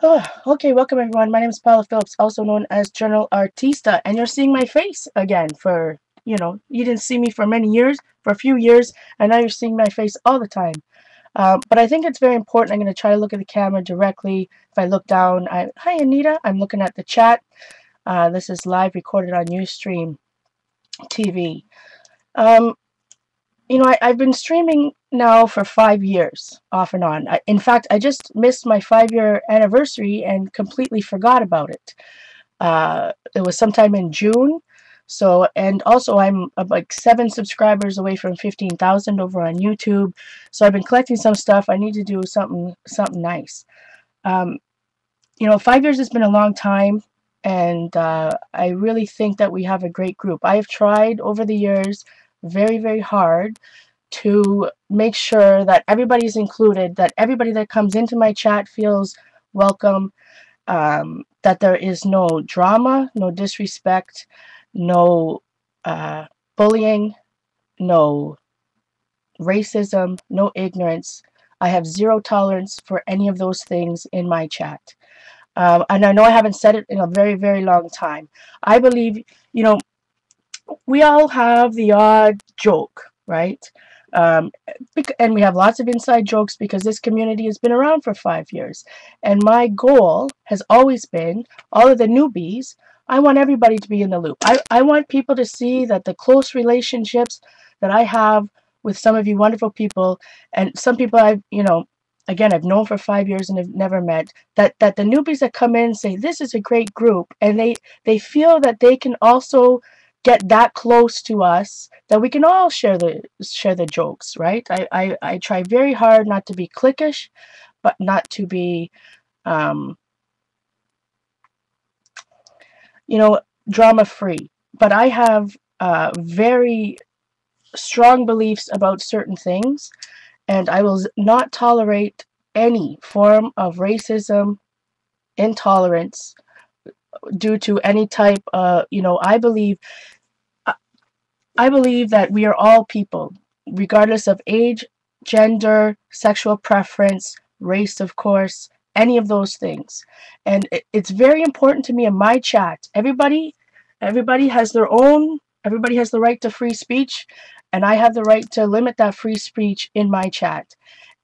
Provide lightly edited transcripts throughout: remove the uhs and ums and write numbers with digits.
Oh, okay, welcome everyone. My name is Paula Phillips, also known as JournalArtista, and you're seeing my face again for, you didn't see me for many years, for a few years, and now you're seeing my face all the time. But I think it's very important. I'm going to try to look at the camera directly. If I look down, hi Anita, I'm looking at the chat. This is live recorded on Ustream TV. Um, I've been streaming now for 5 years, off and on. In fact, I just missed my 5 year anniversary and completely forgot about it. It was sometime in June. So, and also I'm like 7 subscribers away from 15,000 over on YouTube. So I've been collecting some stuff. I need to do something nice. Um, 5 years has been a long time, and I really think that we have a great group. I have tried over the years very, very hard to make sure that everybody's included, that everybody that comes into my chat feels welcome, that there is no drama, no disrespect, no bullying, no racism, no ignorance. I have zero tolerance for any of those things in my chat. And I know I haven't said it in a very, very long time. I believe, you know, we all have the odd joke, right? Um, and we have lots of inside jokes because this community has been around for 5 years. And my goal has always been all of the newbies, I want everybody to be in the loop. I want people to see that the close relationships that I have with some of you wonderful people, and some people again, I've known for 5 years and have never met, that the newbies that come in say, this is a great group. And they feel that they can also get that close to us that we can all share the jokes, right? I try very hard not to be cliquish, but not to be um, drama free. But I have very strong beliefs about certain things, and I will not tolerate any form of racism, intolerance due to any type of, I believe that we are all people, regardless of age, gender, sexual preference, race, of course, any of those things. And it's very important to me in my chat. Everybody has their own, everybody has the right to free speech, and I have the right to limit that free speech in my chat.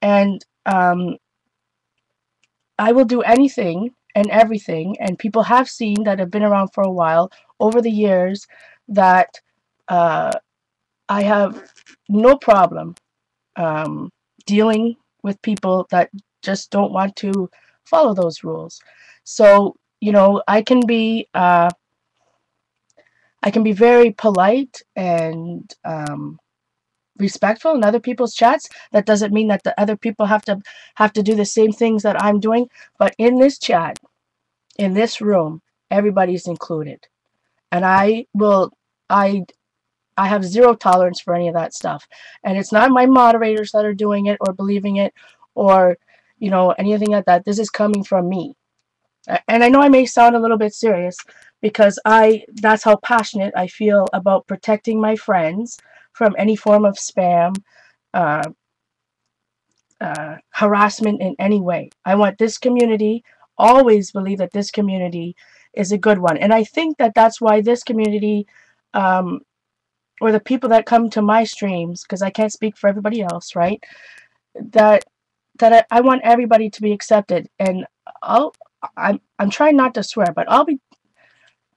And I will do anything and everything, and people have seen that have been around for a while over the years that uh, I have no problem dealing with people that just don't want to follow those rules. So, I can be very polite and respectful in other people's chats. That doesn't mean that the other people have to do the same things that I'm doing. But in this chat, in this room, everybody's included, and I have zero tolerance for any of that stuff. And it's not my moderators that are doing it or believing it or, anything like that. This is coming from me. And I know I may sound a little bit serious because that's how passionate I feel about protecting my friends from any form of spam, uh, harassment in any way. I want this community, always believe that this community is a good one. And I think that that's why this community, or the people that come to my streams, because I can't speak for everybody else, right? That I want everybody to be accepted, and I'm trying not to swear, but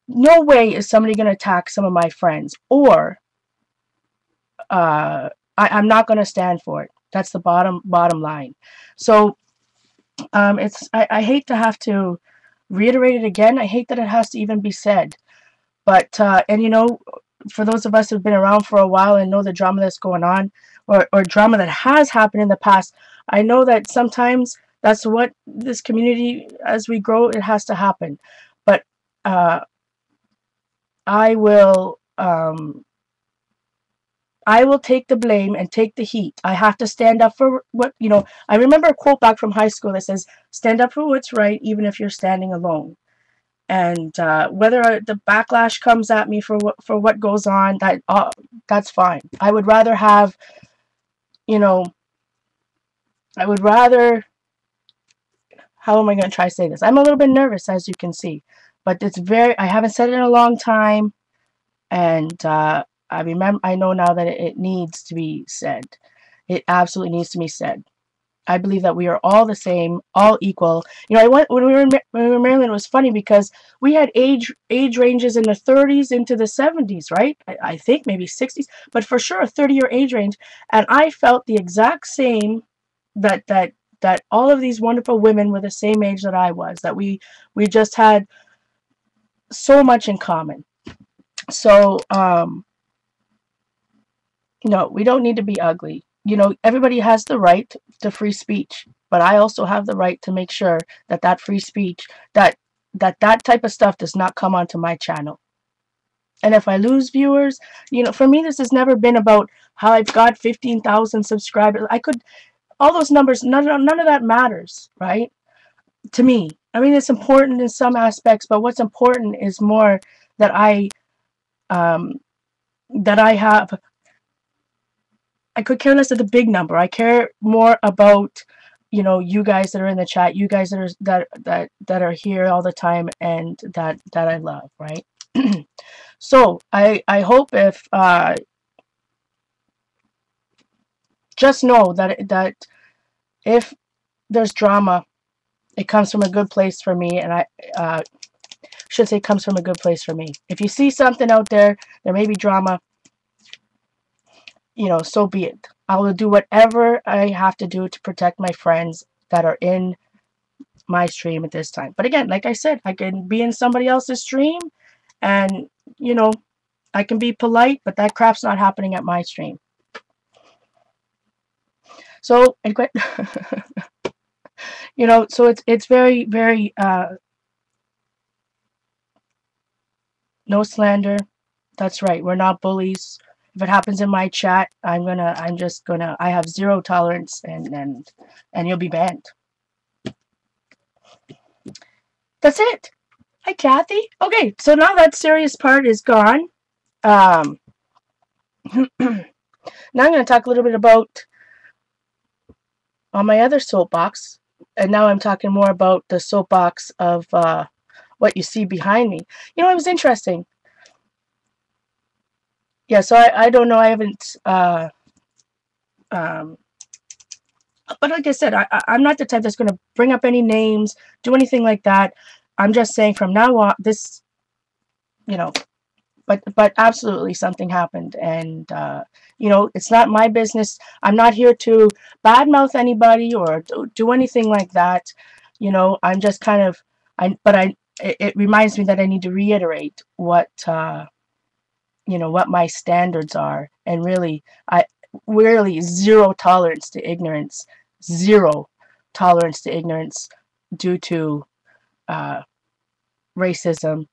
no way is somebody going to attack some of my friends, or I'm not going to stand for it. That's the bottom line. So I hate to have to reiterate it again. I hate that it has to even be said. But and for those of us who've been around for a while and know the drama that's going on, or drama that has happened in the past, I know that sometimes that's what this community, as we grow, it has to happen. But uh, I will I will take the blame and take the heat. I have to stand up for I remember a quote back from high school that says, "Stand up for what's right, even if you're standing alone." And whether the backlash comes at me for what goes on, that's fine. I would rather have, you know, I would rather how am I going to try to say this? I'm a little bit nervous, as you can see, but it's very, I haven't said it in a long time, and I know now that it needs to be said. It absolutely needs to be said. I believe that we are all the same, all equal. You know, when we were in Maryland. It was funny because we had age ranges in the 30s into the 70s, right? I think maybe 60s, but for sure a 30-year age range. And I felt the exact same, that all of these wonderful women were the same age that I was. That we just had so much in common. So no, we don't need to be ugly. You know, everybody has the right to free speech, but I also have the right to make sure that that free speech, that type of stuff does not come onto my channel. And if I lose viewers, you know, for me, this has never been about how I've got 15,000 subscribers. All those numbers, none of that matters, right? To me. I mean, it's important in some aspects, but what's important is more that I could care less of the big number. I care more about, you know, you guys that are in the chat, you guys that are here all the time, and that I love, right? So I hope if just know that if there's drama, it comes from a good place for me, and I should say comes from a good place for me. If you see something out there may be drama, you know, so be it. I will do whatever I have to do to protect my friends that are in my stream at this time. But again, like I said, I can be in somebody else's stream and, you know, I can be polite, but that crap's not happening at my stream. So, you know, so it's very, very, no slander. That's right. We're not bullies. If it happens in my chat, I have zero tolerance, and you'll be banned. That's it. Hi, Kathy. Okay, so now that serious part is gone. Now I'm going to talk a little bit about on my other soapbox, and now I'm talking more about the soapbox of what you see behind me. You know, it was interesting. Yeah, so I don't know. I haven't, but like I said, I'm not the type that's going to bring up any names, do anything like that. I'm just saying from now on, this, you know, but absolutely something happened, and you know, it's not my business. I'm not here to badmouth anybody or do anything like that. You know, I'm just kind of, it reminds me that I need to reiterate what, you know, what my standards are, and really zero tolerance to ignorance, zero tolerance to ignorance due to racism,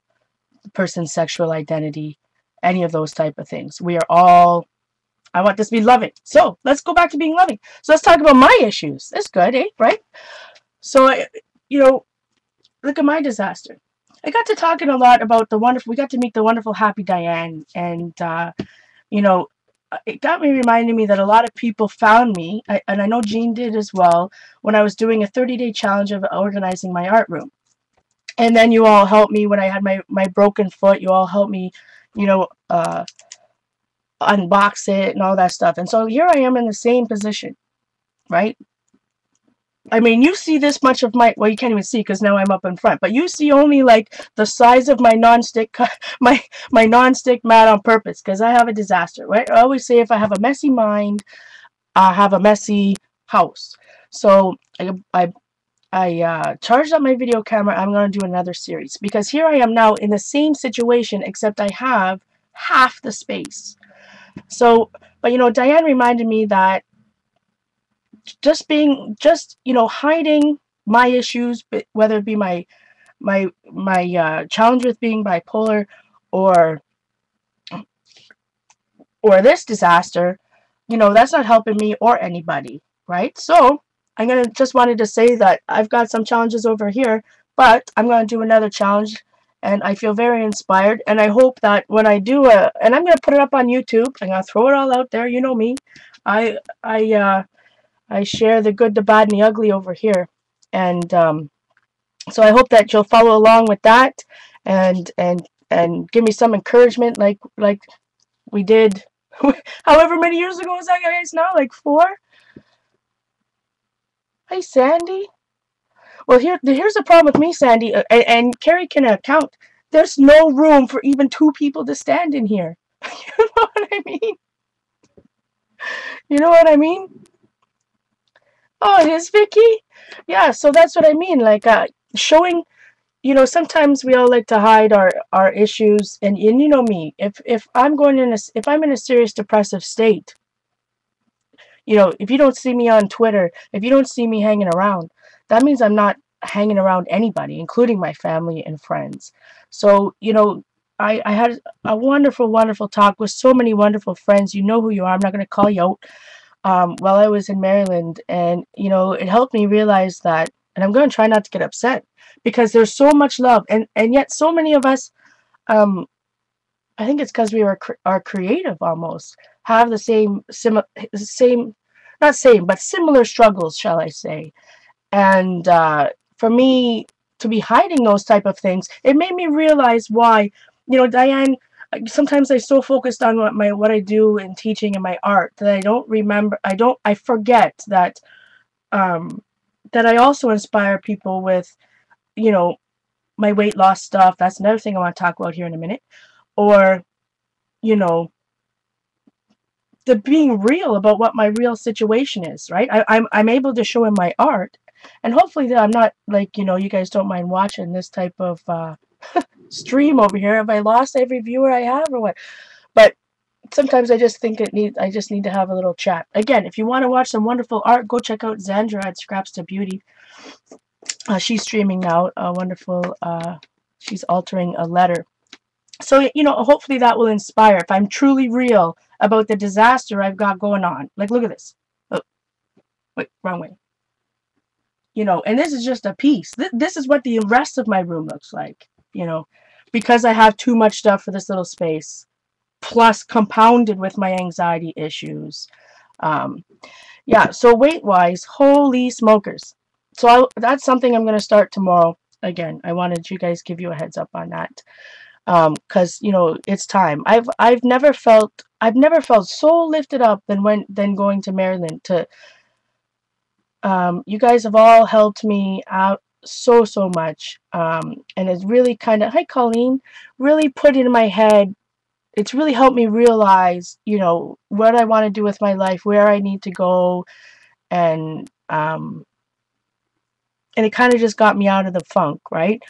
person's sexual identity, any of those type of things. We are all, I want this to be loving. So let's go back to being loving. So let's talk about my issues. That's good, eh? Right? So, you know, look at my disaster. I got to talking a lot about we got to meet the wonderful Happy Diane, and you know, it got me reminding me that a lot of people found me, and I know Jean did as well, when I was doing a 30-day challenge of organizing my art room. And then you all helped me when I had my broken foot. You all helped me, you know, unbox it and all that stuff. And so here I am in the same position, right? I mean, you see this much of my, well, you can't even see because now I'm up in front, but you see only like the size of my non-stick my non-stick mat on purpose, because I have a disaster, right? I always say if I have a messy mind, I have a messy house. So I charged up my video camera. I'm going to do another series because here I am now in the same situation, except I have half the space. So, but you know, Diane reminded me that you know, hiding my issues, whether it be my challenge with being bipolar or this disaster, you know, that's not helping me or anybody, right? So I'm just wanted to say that I've got some challenges over here, but I'm going to do another challenge, and I feel very inspired, and I hope that when I do and I'm going to put it up on YouTube. I'm going to throw it all out there. You know me. I share the good, the bad, and the ugly over here. And So I hope that you'll follow along with that, and give me some encouragement, like we did. However many years ago was that, guys? Now, like 4. Hey, Sandy. Well, here's the problem with me, Sandy, and Carrie can account. There's no room for even 2 people to stand in here. You know what I mean? You know what I mean? Oh, it is, Vicky? Yeah, so that's what I mean. Like, showing, sometimes we all like to hide our issues, and you know me. If I'm in a serious depressive state, if you don't see me on Twitter, if you don't see me hanging around, that means I'm not hanging around anybody, including my family and friends. So, I had a wonderful, wonderful talk with so many wonderful friends. You know who you are. I'm not going to call you out. While I was in Maryland, and it helped me realize that, and I'm going to try not to get upset, because there's so much love, and yet so many of us, um, I think it's because we are creative, almost have the same, not same, but similar struggles, shall I say. And for me to be hiding those type of things, it made me realize why, Diane, sometimes I'm so focused on what I do in teaching and my art that I forget um, that I also inspire people with, you know, my weight loss stuff. That's another thing I want to talk about here in a minute. Or, you know, the being real about what my real situation is, right? I'm able to show in my art, and hopefully that I'm not, like, you guys don't mind watching this type of stream over here. Have I lost every viewer I have, or what? But sometimes I just think I just need to have a little chat. Again, if you want to watch some wonderful art, go check out Zandra at Scraps to Beauty. She's streaming now. Wonderful. She's altering a letter. So, hopefully that will inspire. If I'm truly real about the disaster I've got going on. Like, look at this. Oh, wait, wrong way. And this is just a piece. This is what the rest of my room looks like, because I have too much stuff for this little space, plus compounded with my anxiety issues. Yeah, so weight-wise, holy smokers. So that's something I'm going to start tomorrow. Again, I wanted you guys give you a heads up on that. Because it's time. I've never felt so lifted up than going to Maryland. You guys have all helped me out so much, and it's really kind of, hi Colleen, really put it in my head. It's really helped me realize what I want to do with my life, where I need to go, and it kind of just got me out of the funk, right?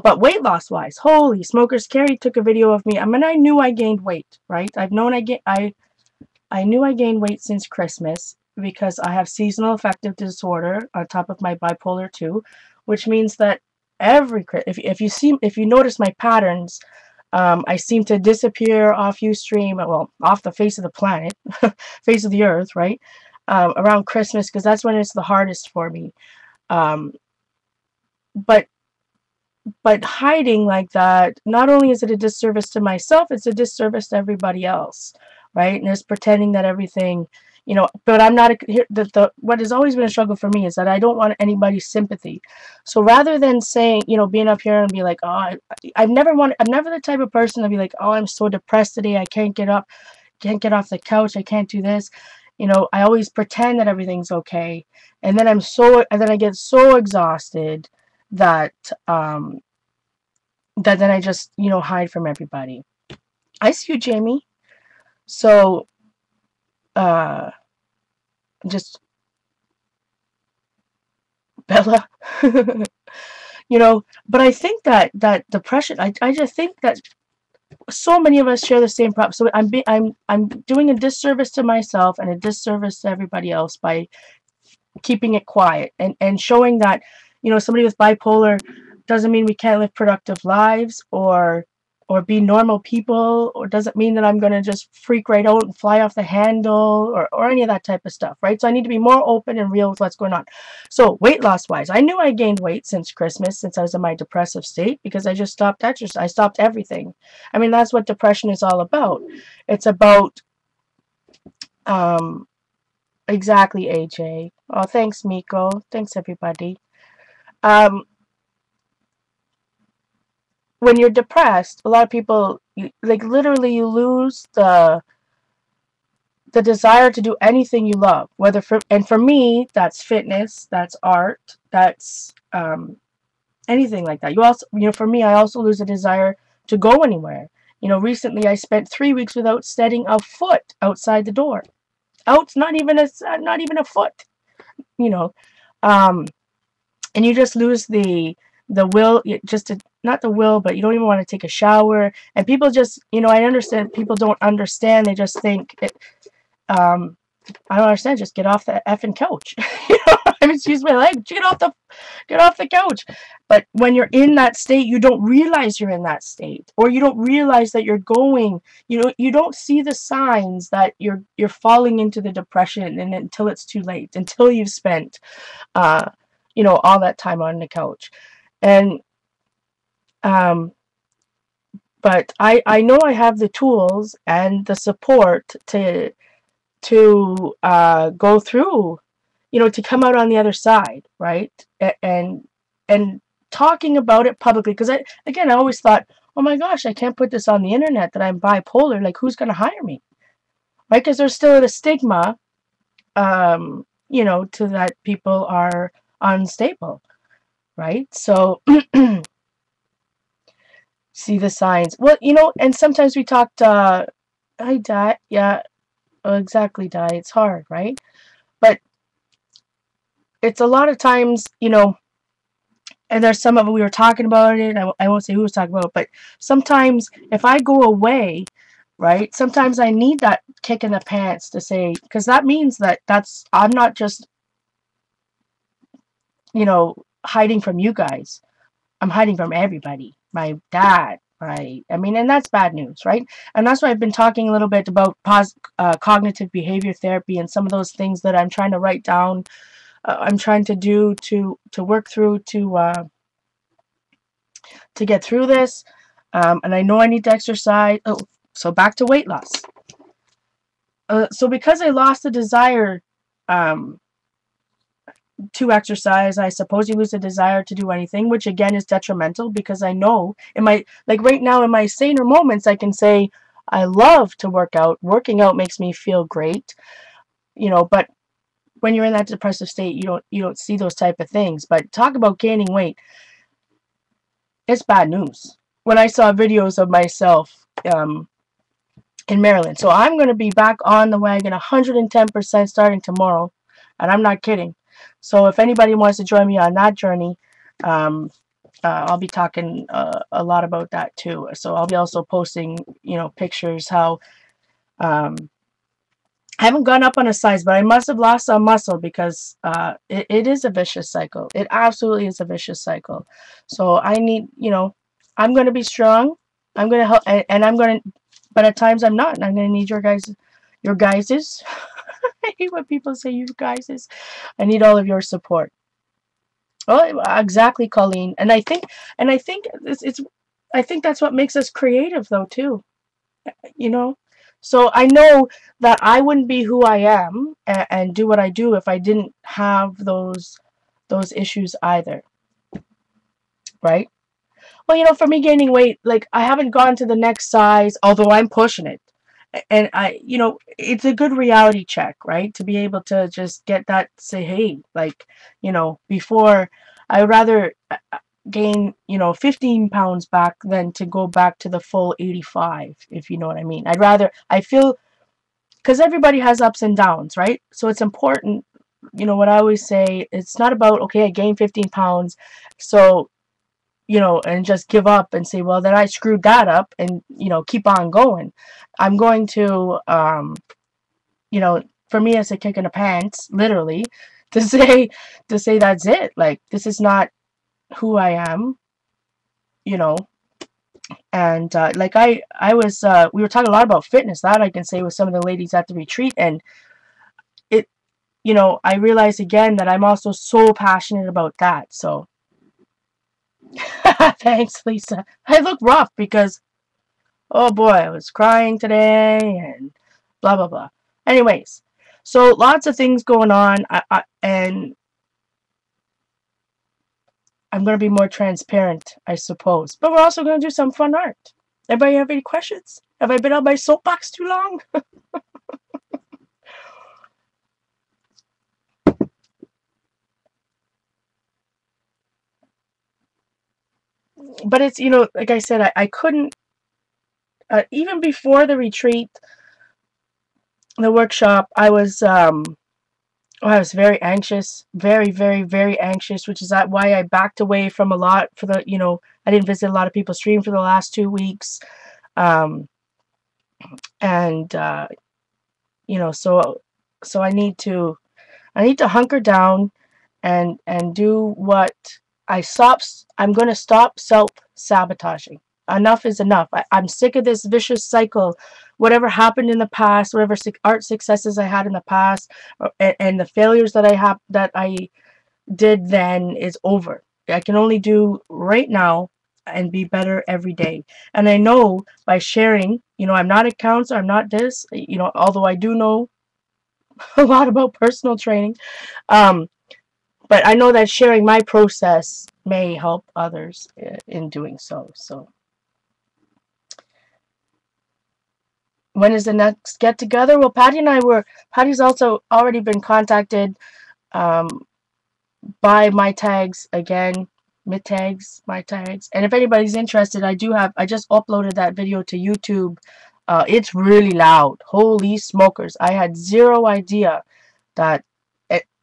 But weight loss wise, holy smokers, Carrie took a video of me. I mean, I knew I gained weight, right? I knew I gained weight since Christmas, because I have seasonal affective disorder on top of my bipolar 2, which means that if you notice my patterns, I seem to disappear off Ustream, well, off the face of the planet, face of the earth, right? Around Christmas, because that's when it's the hardest for me. Um, but hiding like that, not only is it a disservice to myself, it's a disservice to everybody else, right? And it's pretending that everything, but I'm not what has always been a struggle for me is that I don't want anybody's sympathy. So rather than saying, being up here and be like, oh, I'm never the type of person to be like, oh, I'm so depressed today, I can't get up, can't get off the couch, I can't do this. I always pretend that everything's okay, and then I get so exhausted that then I just hide from everybody. I see you, Jamie. So just Bella. But I think that depression, I just think that so many of us share the same problem. So I'm doing a disservice to myself and a disservice to everybody else by keeping it quiet, and showing that somebody with bipolar doesn't mean we can't live productive lives or be normal people, or doesn't mean that I'm going to just freak right out and fly off the handle, or any of that type of stuff, right? So I need to be more open and real with what's going on. So weight loss wise, I knew I gained weight since Christmas, since I was in my depressive state, because I just stopped exercise. I stopped everything. I mean, that's what depression is all about. It's about exactly, AJ. Oh, thanks, Miko. Thanks, everybody. Um, when you're depressed, a lot of people, like, literally, you lose the desire to do anything you love. And for me, that's fitness, that's art, that's anything like that. You also, for me, I also lose a desire to go anywhere. Recently I spent 3 weeks without setting a foot outside the door. Out, not even a foot. You know, um, and you just lose the will, just to, not the will, but you don't even want to take a shower. And people just, I understand people don't understand. They just think it. I don't understand. Just get off the effing couch. I mean, excuse my language. Get off the couch. But when you're in that state, you don't realize you're in that state, or you don't realize that you're going. You don't see the signs that you're falling into the depression, and until it's too late, until you've spent, all that time on the couch, and but I know I have the tools and the support to go through, to come out on the other side, right? And talking about it publicly, because I always thought, oh my gosh, I can't put this on the internet that I'm bipolar. Like, who's going to hire me, right? Because there's still a stigma, to that people are unstable, right? So see the signs. Well, and sometimes we talked. I die. Yeah, exactly. Die. It's hard, right? But it's a lot of times, and there's some of it, we were talking about it. I won't say who was talking about it, but sometimes if I go away, right, sometimes I need that kick in the pants to say, because that means I'm not just, hiding from you guys. I'm hiding from everybody. My dad, and that's bad news, right? And that's why I've been talking a little bit about cognitive behavior therapy and some of those things that I'm trying to write down. I'm trying to do to work through to get through this. And I know I need to exercise. Oh, so back to weight loss. So because I lost the desire to exercise, I suppose you lose the desire to do anything, which again is detrimental, because I know like right now in my saner moments, I can say I love to work out. Working out makes me feel great, but when you're in that depressive state, you don't see those type of things. But talk about gaining weight. It's bad news. When I saw videos of myself in Maryland. So I'm going to be back on the wagon 110% starting tomorrow. And I'm not kidding. So if anybody wants to join me on that journey, I'll be talking a lot about that too. So I'll be also posting, pictures how I haven't gone up on a size, but I must have lost some muscle, because it is a vicious cycle. It absolutely is a vicious cycle. So I need, I'm going to be strong. I'm going to help, and I'm going to, but at times I'm not. And I'm going to need your guys's. I hate when people say you guys's. I need all of your support. Oh, exactly, Colleen. And I think I think that's what makes us creative, though, too. So I know that I wouldn't be who I am and do what I do if I didn't have those issues either, right? Well, for me, gaining weight, like, I haven't gone to the next size, although I'm pushing it. And it's a good reality check, right? To be able to just get that, say, hey, like, before, I would rather gain 15 pounds back than to go back to the full 85, if you know what I mean. I feel, because everybody has ups and downs, right? So it's important, what I always say, it's not about, okay, I gained 15 pounds, so and just give up and say, well, then I screwed that up, and keep on going. I'm going to for me, it's a kick in the pants, literally, to say that's it, like, this is not who I am, and like I was we were talking a lot about fitness, that I can say, with some of the ladies at the retreat, and it I realized again that I'm also so passionate about that. So thanks, Lisa. I look rough because, oh boy, I was crying today and blah blah blah. Anyways, So lots of things going on, and I'm going to be more transparent, I suppose. But we're also going to do some fun art. Anybody have any questions? Have I been on my soapbox too long? But it's, like I said, I couldn't, even before the retreat, the workshop, I was very anxious, very, very, very anxious, which is why I backed away from a lot for the, I didn't visit a lot of people's stream for the last 2 weeks. Um, and, so I need to hunker down and do what I'm going to stop self-sabotaging. Enough is enough. I'm sick of this vicious cycle. Whatever happened in the past, whatever art successes I had in the past, and the failures that I did then is over. I can only do right now and be better every day. And I know by sharing, I'm not a counselor, I'm not this, although I do know a lot about personal training. Um, but I know that sharing my process may help others in doing so. So, when is the next get together? Well, Patty's also already been contacted um, by my tags again, my tags. And if anybody's interested, I just uploaded that video to YouTube. It's really loud. Holy smokers. I had zero idea that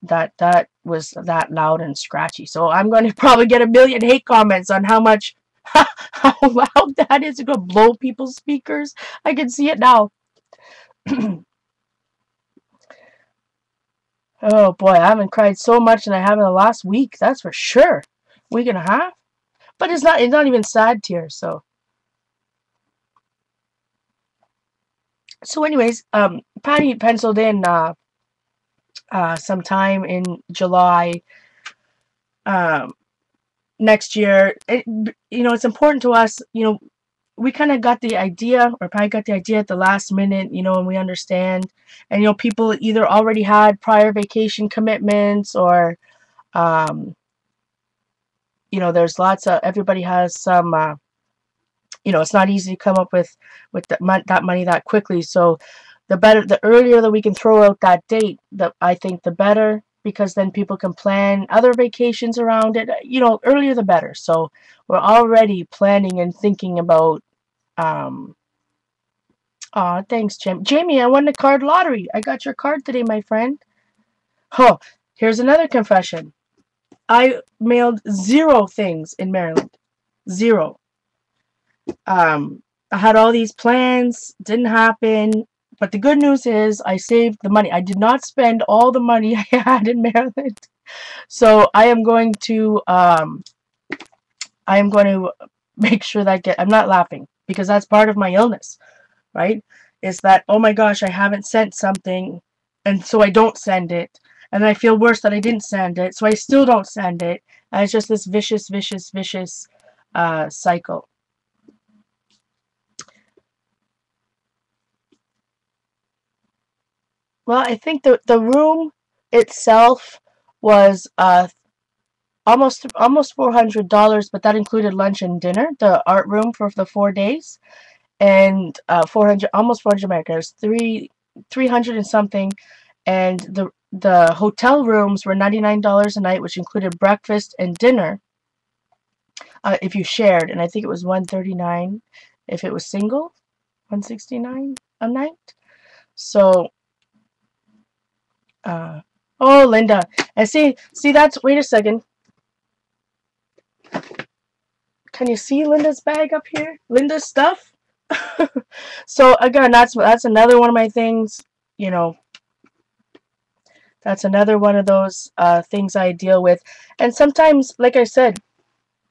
that was that loud and scratchy. So I'm going to probably get a million hate comments on how loud that is. It's going to blow people's speakers. I can see it now. Oh boy, I haven't cried so much and I have in the last week. That's for sure. Week and a half. But it's not even sad tears. So anyways, Patty penciled in sometime in July next year. It's important to us. We kind of got the idea, or Patty got the idea at the last minute. And we understand. And people either already had prior vacation commitments, or there's everybody has some. It's not easy to come up with that money that quickly. So the earlier that we can throw out that date, I think the better, because then people can plan other vacations around it. Earlier the better. So we're already planning and thinking about. Thanks, Jim. Jamie, I won the card lottery. I got your card today, my friend. Oh, here's another confession. I mailed 0 things in Maryland. 0. I had all these plans, didn't happen, but the good news is I saved the money. I did not spend all the money I had in Maryland. So I am going to make sure that I'm not laughing, because that's part of my illness, right? Is that, oh my gosh, I haven't sent something, and so I don't send it, and I feel worse that I didn't send it, so I still don't send it, and it's just this vicious cycle. Well, I think the room itself was almost $400, but that included lunch and dinner. The art room for the 4 days, and 400, almost 400 Americans, 300 and something, and the hotel rooms were $99 a night, which included breakfast and dinner if you shared, and I think it was $139 if it was single, $169 a night. So. Oh, Linda. And see, wait a second. Can you see Linda's bag up here? Linda's stuff? So again, that's another one of my things, that's another one of those things I deal with. And sometimes, like I said,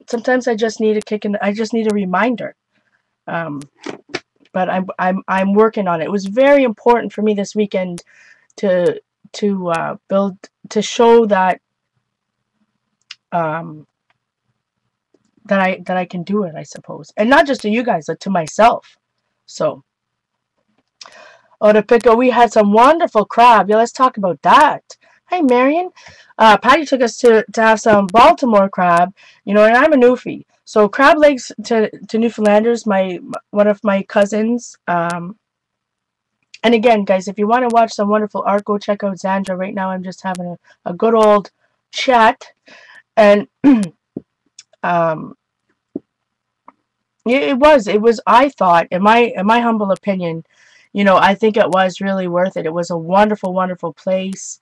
sometimes I just need a kick in I just need a reminder. But I'm working on it. It was very important for me this weekend to build, to show that that I can do it, I suppose, and not just to you guys, but to myself. So Oh, the pickle. We had some wonderful crab. Yeah, let's talk about that. Hi, Marion. Patty took us to have some Baltimore crab. You know, and I'm a Newfie. So crab legs to Newfoundlanders, one of my cousins. And again, guys, if you want to watch some wonderful art, go check out Zandra. Right now, I'm just having a good old chat. And um, it was. I thought, in my humble opinion, you know, I think it was really worth it. It was a wonderful, wonderful place.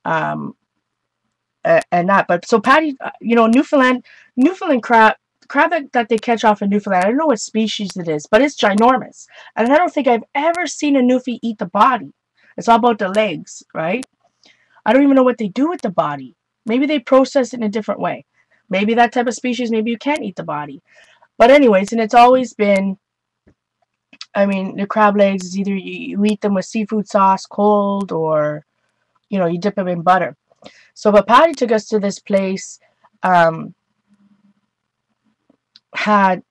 Um, and that. But so Patty, you know, Newfoundland crab that they catch off in Newfoundland. I don't know what species it is, but it's ginormous. And I don't think I've ever seen a Newfie eat the body. It's all about the legs, right? I don't even know what they do with the body. Maybe they process it in a different way. Maybe that type of species, maybe you can't eat the body. But anyways, and it's always been, I mean, the crab legs is either you eat them with seafood sauce cold, or, you know, you dip them in butter. So, but Patty took us to this place, um, had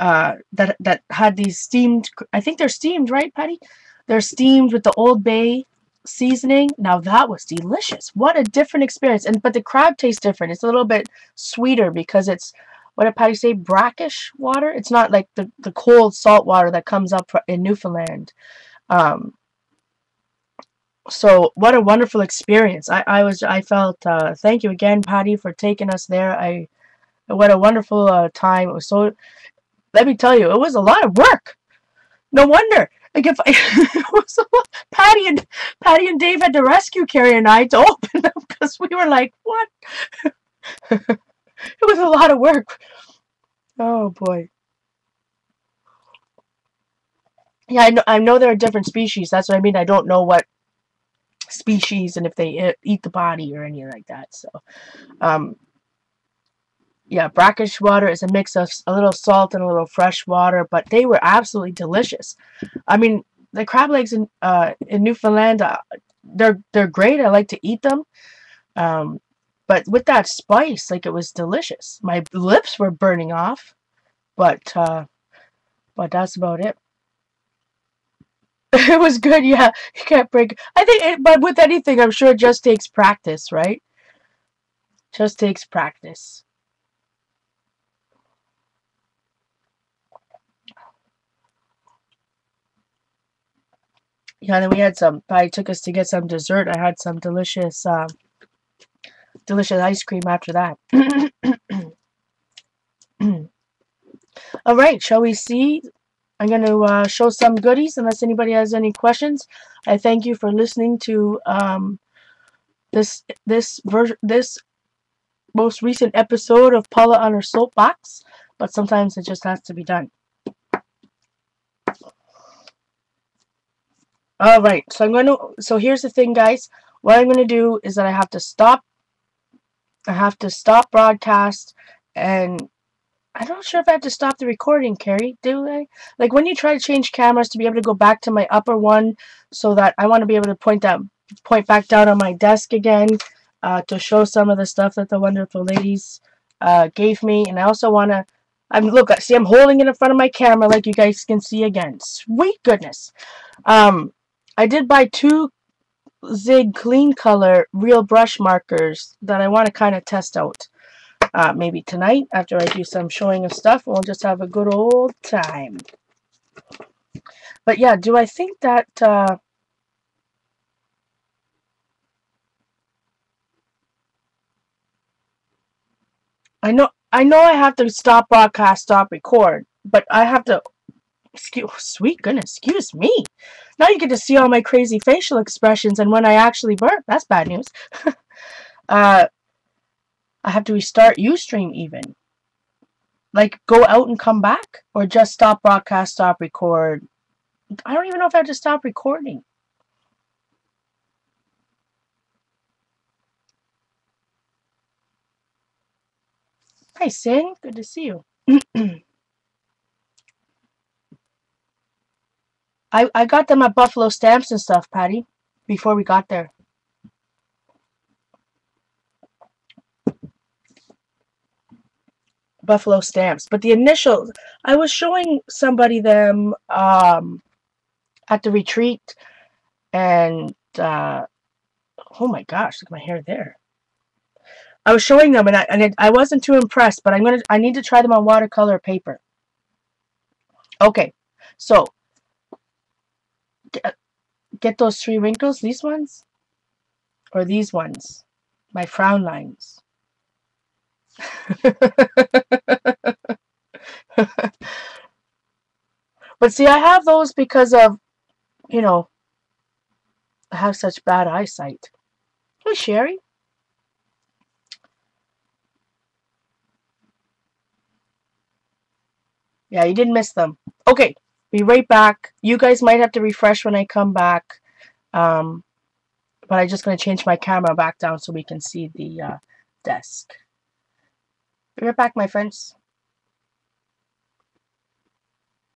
that had these steamed. I think they're steamed, right, Patty? They're steamed with the Old Bay seasoning. Now that was delicious. What a different experience! And but the crab tastes different. It's a little bit sweeter because it's, what did Patty say? Brackish water. It's not like the cold salt water that comes up in Newfoundland. Um, so what a wonderful experience. I felt, thank you again, Patty, for taking us there. What a wonderful time. It was so, let me tell you, it was a lot of work. No wonder. Like if I, it was a lot, Patty and Dave had to rescue Carrie and I to open them because we were like, what? It was a lot of work. Oh boy. Yeah, I know there are different species. That's what I mean. I don't know what species and if they eat the body or anything like that. So, um, yeah, brackish water is a mix of a little salt and a little fresh water, but they were absolutely delicious. I mean, the crab legs in Newfoundland, they're great. I like to eat them. Um, but with that spice, like, it was delicious. My lips were burning off, but that's about it. It was good. Yeah, you can't break. I think, but with anything, I'm sure it just takes practice, right? Just takes practice. Yeah, then we had some. I took us to get some dessert. I had some delicious ice cream after that. All right, shall we see? I'm going to show some goodies unless anybody has any questions. I thank you for listening to this most recent episode of Paula on her soapbox, but sometimes it just has to be done. All right, so here's the thing, guys. What I'm going to do is that I have to stop broadcast, and I'm not sure if I have to stop the recording, Carrie. Do I? Like when you try to change cameras to be able to go back to my upper one, so that I want to be able to point back down on my desk again, to show some of the stuff that the wonderful ladies gave me, and I also want to. I'm holding it in front of my camera, like you guys can see again. Sweet goodness. I did buy two Zig Clean Color real brush markers that I want to kind of test out. Maybe tonight after I do some showing of stuff, we'll just have a good old time. But yeah, do I think that I know I have to stop broadcast, stop record, but I have to, sweet goodness, excuse me. Now you get to see all my crazy facial expressions, and when I actually burp, that's bad news. I have to restart Ustream even. Like, go out and come back? Or just stop broadcast, stop record? I don't even know if I have to stop recording. Hi, Sin. Good to see you. I got them at Buffalo Stamps and stuff, Patty, before we got there. Buffalo Stamps. But the initials, I was showing somebody them at the retreat, and oh my gosh, look at my hair there. I was showing them, and I wasn't too impressed, but I need to try them on watercolor paper. Okay, so get those 3 wrinkles, these ones, or these ones, my frown lines. But see, I have those because of, you know, I have such bad eyesight. Hey, Sherry. Yeah, you didn't miss them. Okay, be right back. You guys might have to refresh when I come back. Um, but I'm just going to change my camera back down so we can see the desk. Be right back, my friends.